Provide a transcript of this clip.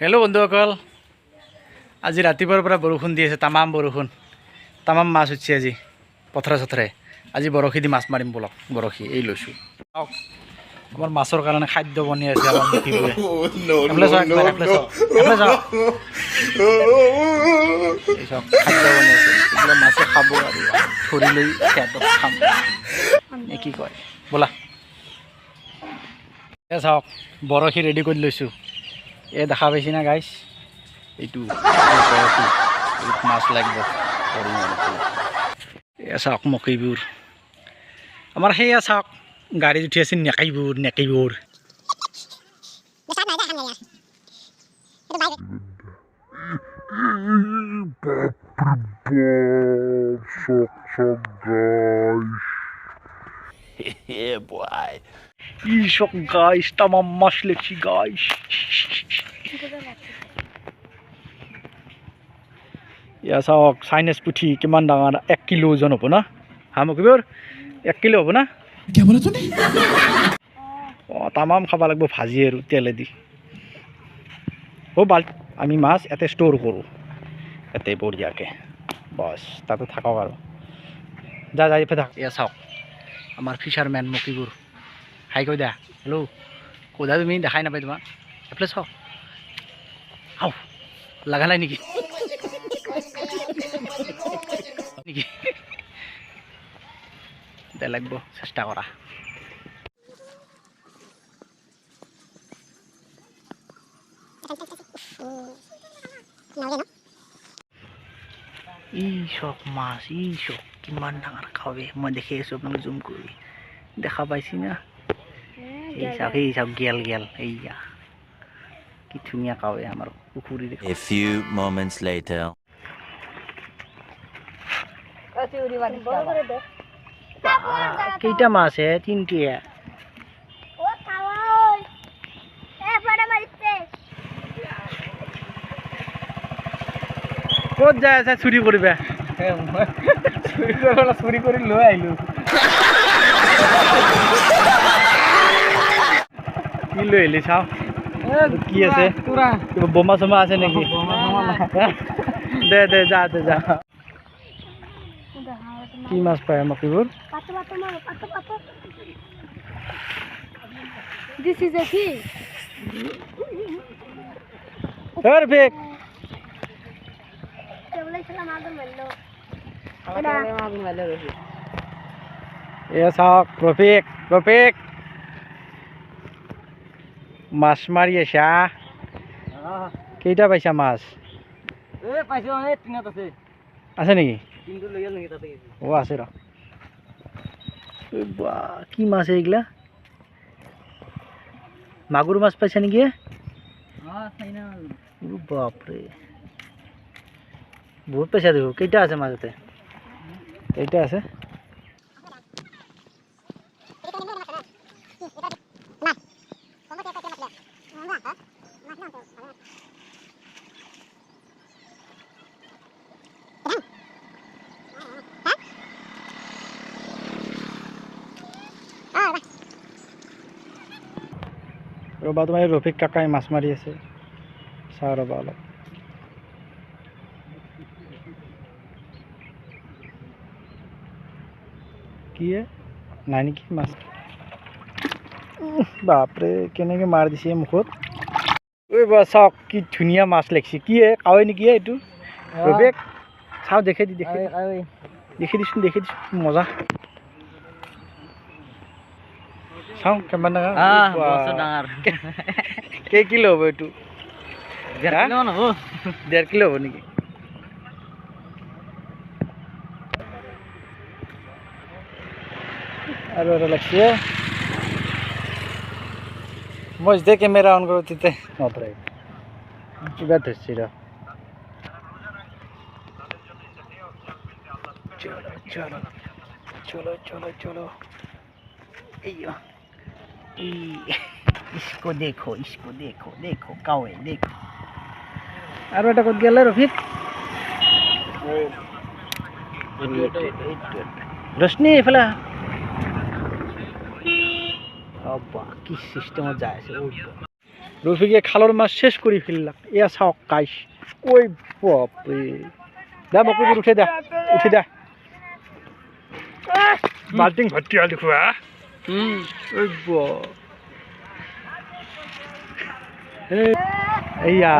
Hello' বন্ধুসকল, আজি ৰাতিপুৱাৰ পৰা বৰষুণ দি আছে, তামাম মাছ উঠিছে আজি পথাৰে চথাৰে। আজি বৰশী দি মাছ মাৰিম বলক, বৰশী এই লৈছোঁ। আমাৰ মাছৰ কাৰণে খাদ্য বনি আছে আমাৰ মুখিবোৰে। খাদ্য বনি আছে, এইবিলাক মাছে খাব আৰু ধৰি লৈ সিহঁতক খাম। কি কয় ব'লা, চাওক বৰশী ৰেডি কৰি লৈছোঁ। দেখা পাইছি না গাইছ, এইটো বৰশী, মাছ লাগিব। চাওক মকৈবোৰ, আমাৰ সেয়া চাওক গাড়ীত উঠি আছে নেকৈবোৰ। Ishok guys, tamam maç lekşi guys. Ya চাওক চাইনিজ পুঠি কিমান ডাঙৰ, 1 কিলো ওজন হ'ব না? হা মকিবৰ 1 কিলো হ'ব না? কি বলে তুমি? তামাম খাব লাগিব ভাজি আৰু তেলেদি। আমি মাছ এতে ষ্ট'ৰ কৰোঁ, এতে বঢ়িয়াকৈ বছ তাতে থাকক আৰু যা ইফালে থাক। এয়া চাওক আমাৰ ফিচাৰমেন মকিবোৰ, হাই কৈ দিয়া, হেল্ল' কোদা তুমি দেখাই নাপায় তোমাক। এফালে চাওক, আও লাগা নাই নেকি? লাগব চেষ্টা কৰা। ইচক মাছ, ইচক কিমান ডাঙৰ খাবে, মই দেখি আছোঁ আপোনাক জুম কৰি। দেখা পাইছি না? এই চাওক গেল এইয়া কি ধুনীয়া কাৱে আমাৰ পুখুৰীৰ। A few moments later. কেইটা মাছ হে? 3টিয়া। ক'ত যায় আছে চুৰি কৰিবা? চুৰি কৰি লৈ আহিলোঁ। কি লৈ আহিলি চাওঁ, কি আছে? কিবা বোমা চোমা আছে নেকি? দে যা। কি মাছ পায় মকিবোৰ? This is a fish. Perfect. এয়া চাওক ৰফিক মাছ মাৰি আছা। কেইটা পাইছা মাছ? আছে নেকি? অ' আছে ৰ। কি মাছ এইগিলা? মাগুৰ মাছ পাইছা নেকি? বাপৰে, বহুত পইচা দিব। কেইটা আছে মাজতে? কেইটা আছে? ৰ'বা, তোমাৰ ৰফিক কাকাই মাছ মাৰি আছে, চাওঁ ৰ'বা অলপ। কি নাই নেকি মাছ? বাপৰে কেনেকৈ মাৰ দিছে মুখত। ঐ বা চাওক কি ধুনীয়া মাছ লাগিছে। কি কাৱৈ নেকি এইটো? ৰফিক চাওঁ, দেখি দিছোন মজা। চাওঁ কিমান ডাঙৰ। কেই কিলো হ'ব এইটো? 1.5 কিলো হ'ব নেকি? আৰু এটা লাগছে। মই যেতিয়া কেমেৰা অন কৰোঁ তেতিয়া নধৰে, কিবা ধৰিছে ৰ। চলো इसको देखो कावे देखो। আৰু এটা ক'ত গেলে ৰফিক? ৰশ্নি এইফালে কি চিষ্টেমত যায় আছে। রফিকে খালর মাছ শেষ করে ফেললাম ইয়া শাক কাইস ওই বাপরে দা মকুবুর উঠে দে বাল্টিং ভর্তি হল দেখো ওই এইয়া